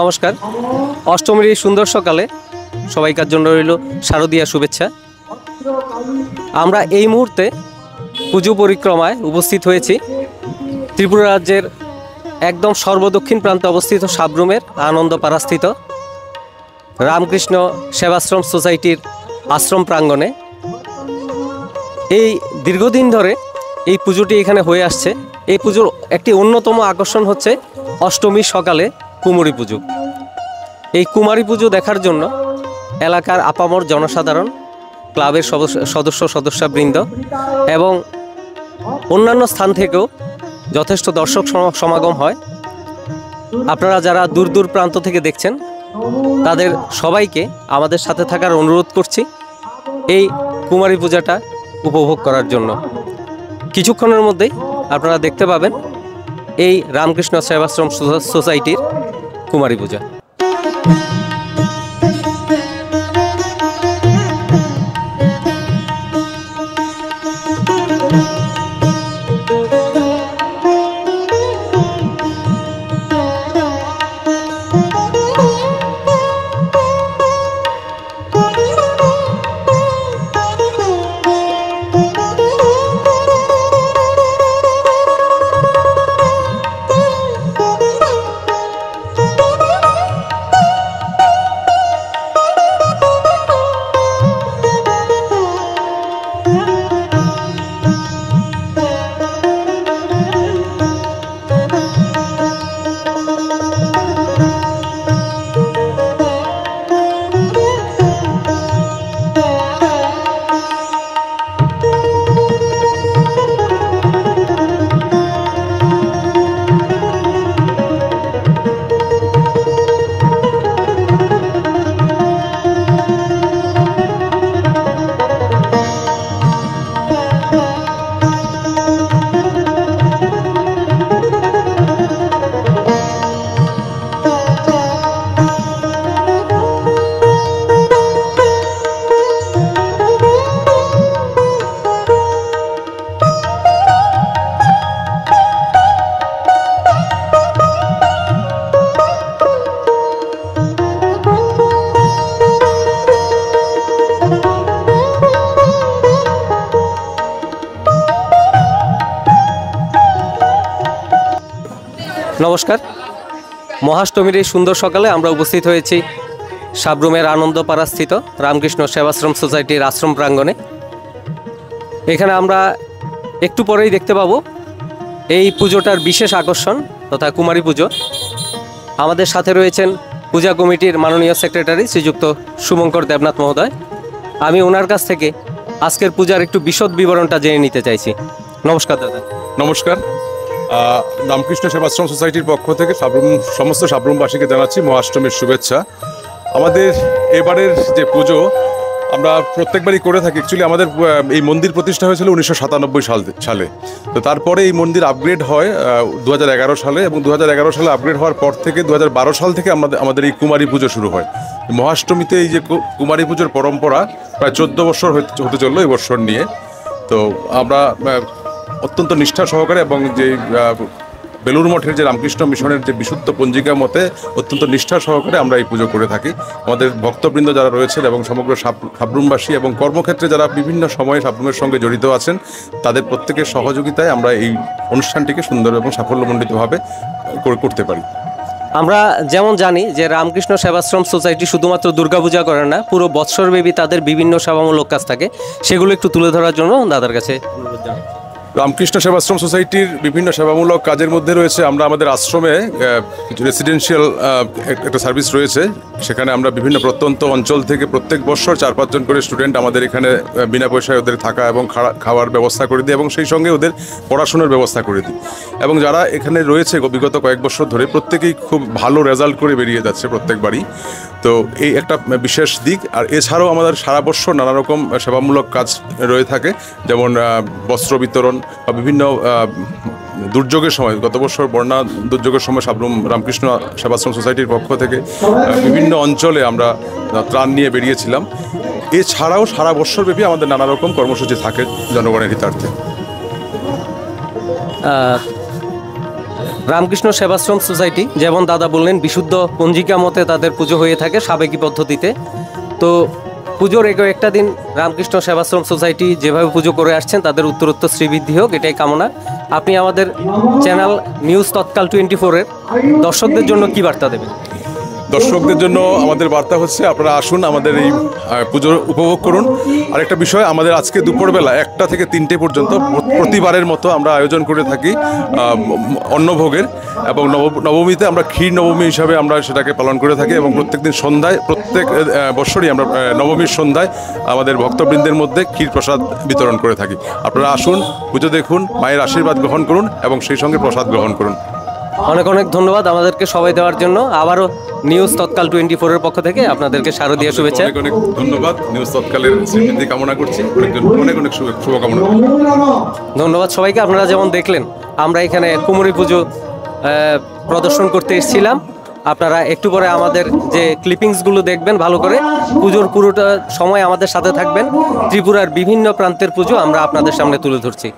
নমস্কার। অষ্টমীর এই সুন্দর সকালে সবাইকার জন্য রইল শারদীয়া শুভেচ্ছা। আমরা এই মুহূর্তে পুজো পরিক্রমায় উপস্থিত হয়েছি ত্রিপুরা রাজ্যের একদম সর্বদক্ষিণ প্রান্তে অবস্থিত সাব্রুমের আনন্দপাড়াস্থিত রামকৃষ্ণ সেবাশ্রম সোসাইটির আশ্রম প্রাঙ্গণে। এই দীর্ঘদিন ধরে এই পুজোটি এখানে হয়ে আসছে। এই পুজোর একটি অন্যতম আকর্ষণ হচ্ছে অষ্টমীর সকালে কুমারী পুজো। এই কুমারী পুজো দেখার জন্য এলাকার আপামর জনসাধারণ, ক্লাবের সদস্যবৃন্দ এবং অন্যান্য স্থান থেকেও যথেষ্ট দর্শক সমাগম হয়। আপনারা যারা দূর দূর প্রান্ত থেকে দেখছেন তাদের সবাইকে আমাদের সাথে থাকার অনুরোধ করছি এই কুমারী পূজাটা উপভোগ করার জন্য। কিছুক্ষণের মধ্যেই আপনারা দেখতে পাবেন এই রামকৃষ্ণ সেবাশ্রম সোসাইটির কুমারী পূজা। নমস্কার। মহাষ্টমীর এই সুন্দর সকালে আমরা উপস্থিত হয়েছি সাব্রুমের আনন্দপাড়াস্থিত রামকৃষ্ণ সেবাশ্রম সোসাইটির আশ্রম প্রাঙ্গণে। এখানে আমরা একটু পরেই দেখতে পাবো এই পুজোটার বিশেষ আকর্ষণ তথা কুমারী পুজো। আমাদের সাথে রয়েছেন পূজা কমিটির মাননীয় সেক্রেটারি শ্রীযুক্ত শুভঙ্কর দেবনাথ মহোদয়। আমি ওনার কাছ থেকে আজকের পূজার একটু বিশদ বিবরণটা জেনে নিতে চাইছি। নমস্কার দাদা। নমস্কার। রামকৃষ্ণ সেবাশ্রম সোসাইটির পক্ষ থেকে সমস্ত সাব্রুমবাসীকে জানাচ্ছি মহাষ্টমীর শুভেচ্ছা। আমাদের এবারের যে পুজো আমরা প্রত্যেকবারই করে থাকি। অ্যাকচুয়ালি আমাদের এই মন্দির প্রতিষ্ঠা হয়েছিল 1997 সালে। তো তারপরে এই মন্দির আপগ্রেড হয় 2011 সালে, এবং 2011 সালে আপগ্রেড হওয়ার পর থেকে 2012 সাল থেকে আমাদের এই কুমারী পুজো শুরু হয়। মহাষ্টমীতে এই যে কুমারী পুজোর পরম্পরা প্রায় 14 বছর হতে চললো এই বছর নিয়ে। তো আমরা অত্যন্ত নিষ্ঠা সহকারে এবং যে বেলুর মঠের যে রামকৃষ্ণ মিশনের যে বিশুদ্ধ পঞ্জিকা মতে অত্যন্ত নিষ্ঠা সহকারে আমরা এই পুজো করে থাকি। আমাদের ভক্তবৃন্দ যারা রয়েছেন এবং সমগ্র সাব্রুমবাসী এবং কর্মক্ষেত্রে যারা বিভিন্ন সময়ে সাব্রুমের সঙ্গে জড়িত আছেন তাদের প্রত্যেকের সহযোগিতায় আমরা এই অনুষ্ঠানটিকে সুন্দর এবং সাফল্যমণ্ডিতভাবে করতে পারি। আমরা যেমন জানি যে রামকৃষ্ণ সেবাশ্রম সোসাইটি শুধুমাত্র দুর্গাপূজা করে না, পুরো বৎসরব্যাপী তাদের বিভিন্ন সেবামূলক কাজ থাকে, সেগুলো একটু তুলে ধরার জন্য দাদার কাছে অনুরোধ জানাই। রামকৃষ্ণ সেবাশ্রম সোসাইটির বিভিন্ন সেবামূলক কাজের মধ্যে রয়েছে আমরা আমাদের আশ্রমে কিছু রেসিডেন্সিয়াল একটা সার্ভিস রয়েছে। সেখানে আমরা বিভিন্ন প্রত্যন্ত অঞ্চল থেকে প্রত্যেক বছর 4-5 জন করে স্টুডেন্ট আমাদের এখানে বিনা পয়সায় ওদের থাকা এবং খাওয়ার ব্যবস্থা করে দিই, এবং সেই সঙ্গে ওদের পড়াশোনার ব্যবস্থা করে দিই। এবং যারা এখানে রয়েছে বিগত কয়েক বছর ধরে প্রত্যেকেই খুব ভালো রেজাল্ট করে বেরিয়ে যাচ্ছে প্রত্যেকবারই। তো এই একটা বিশেষ দিক। আর এছাড়াও আমাদের সারা বছর নানা রকম সেবামূলক কাজ রয়ে থাকে, যেমন বস্ত্র বিতরণ বা বিভিন্ন দুর্যোগের সময়, গত বছর বন্যা দুর্যোগের সময় সাব্রুম রামকৃষ্ণ সেবাশ্রম সোসাইটির পক্ষ থেকে বিভিন্ন অঞ্চলে আমরা ত্রাণ নিয়ে বেরিয়েছিলাম। এছাড়াও সারা বছরব্যাপী আমাদের নানা রকম কর্মসূচি থাকে জনগণের হিতার্থে। রামকৃষ্ণ সেবাশ্রম সোসাইটি, যেমন দাদা বললেন, বিশুদ্ধ পঞ্জিকা মতে তাদের পুজো হয়ে থাকে সাবেকি পদ্ধতিতে। তো পুজোর একটা দিন রামকৃষ্ণ সেবাশ্রম সোসাইটি যেভাবে পুজো করে আসছেন তাদের উত্তরোত্তর শ্রীবৃদ্ধি হোক, এটাই কামনা। আপনি আমাদের চ্যানেল নিউজ তৎকাল 24-এর দর্শকদের জন্য কি বার্তা দেবেন? দর্শকদের জন্য আমাদের বার্তা হচ্ছে, আপনারা আসুন, আমাদের এই পুজো উপভোগ করুন। আরেকটা বিষয়, আমাদের আজকে দুপুরবেলা 1টা থেকে 3টে পর্যন্ত প্রতিবারের মতো আমরা আয়োজন করে থাকি অন্নভোগের, এবং নবমীতে আমরা ক্ষীর নবমী হিসাবে আমরা সেটাকে পালন করে থাকি, এবং প্রত্যেকদিন সন্ধ্যায়, প্রত্যেক বছরই আমরা নবমীর সন্ধ্যায় আমাদের ভক্তবৃন্দের মধ্যে ক্ষীর প্রসাদ বিতরণ করে থাকি। আপনারা আসুন, পুজো দেখুন, মায়ের আশীর্বাদ গ্রহণ করুন এবং সেই সঙ্গে প্রসাদ গ্রহণ করুন। অনেক অনেক ধন্যবাদ আমাদেরকে সবাই দেওয়ার জন্য। আবারও নিউজ তৎকাল 24-এর পক্ষ থেকে আপনাদেরকে শারদীয়া শুভেচ্ছা। অনেক অনেক ধন্যবাদ। নিউজ তৎকালের স্বীকৃতি কামনা করছি। অনেক অনেক শুভকামনা। ধন্যবাদ সবাইকে। আপনারা যেমন দেখলেন, আমরা এখানে কুমোরি পুজো প্রদর্শন করতে এসেছিলাম। আপনারা একটু পরে আমাদের যে ক্লিপিংসগুলো দেখবেন ভালো করে। পুজোর পুরোটা সময় আমাদের সাথে থাকবেন। ত্রিপুরার বিভিন্ন প্রান্তের পুজো আমরা আপনাদের সামনে তুলে ধরছি।